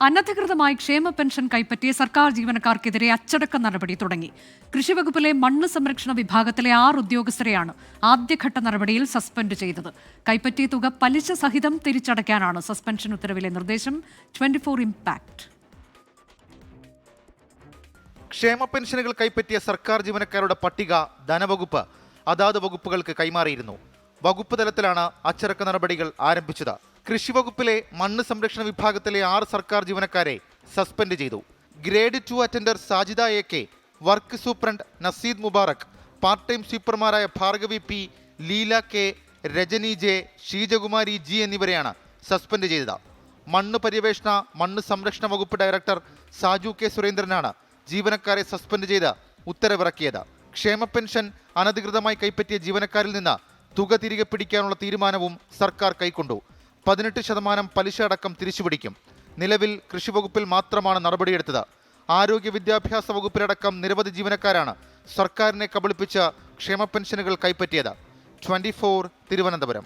അനധികൃതമായി ക്ഷേമ പെൻഷൻ കൈപ്പറ്റിയ സർക്കാർ ജീവനക്കാർക്കെതിരെ അച്ചടക്ക നടപടി തുടങ്ങി. കൃഷിവകുപ്പിലെ മണ്ണ് സംരക്ഷണ വിഭാഗത്തിലെ 6 ഉദ്യോഗസ്ഥരെയാണ് ആദ്യഘട്ട നടപടിയിൽ സസ്പെൻഡ് ചെയ്തത്. കൈപ്പറ്റിയ തുക പലിശ സഹിതം തിരിച്ചടയ്ക്കാനാണ് സസ്പെൻഷൻ ഉത്തരവിലെ നിർദ്ദേശം. 24 ഇംപാക്ട്. ക്ഷേമ പെൻഷനുകൾ കൈപ്പറ്റിയ സർക്കാർ ജീവനക്കാരുടെ പട്ടിക ധനവകുപ്പ് അതാത് വകുപ്പുകൾക്ക് കൈമാറിയിരുന്നു. വകുപ്പ് തലത്തിലാണ് അച്ചടക്ക നടപടികൾ ആരംഭിച്ചത്. കൃഷിവകുപ്പിലെ മണ്ണ് സംരക്ഷണ വിഭാഗത്തിലെ 6 സർക്കാർ ജീവനക്കാരെ സസ്പെൻഡ് ചെയ്തു. Grade 2 attender Sajida A K, work superintendent Naseed Mubarak, part time സ്വീപ്പർമാരായ Bhargavi P, Leela K, Rajani J, Sheejakumari G എന്നിവരെയാണ് സസ്പെൻഡ് ചെയ്തത്. മണ്ണ് പര്യവേഷണ മണ്ണ് സംരക്ഷണ വകുപ്പ് ഡയറക്ടർ സാജു കെ സുരേന്ദ്രനാണ് ജീവനക്കാരെ സസ്പെൻഡ് ചെയ്ത് ഉത്തരവിറക്കിയത്. ക്ഷേമ പെൻഷൻ അനധികൃതമായി കൈപ്പറ്റിയ ജീവനക്കാരിൽ നിന്ന് തുക തിരികെ പിടിക്കാനുള്ള തീരുമാനവും സർക്കാർ കൈക്കൊണ്ടു. 18% പലിശ അടക്കം തിരിച്ചുപിടിക്കും. നിലവിൽ കൃഷിവകുപ്പിൽ മാത്രമാണ് നടപടിയെടുത്തത്. ആരോഗ്യ വിദ്യാഭ്യാസ വകുപ്പിലടക്കം നിരവധി ജീവനക്കാരാണ് സർക്കാരിനെ കബളിപ്പിച്ച് ക്ഷേമ പെൻഷനുകൾ കൈപ്പറ്റിയത്. 24 തിരുവനന്തപുരം.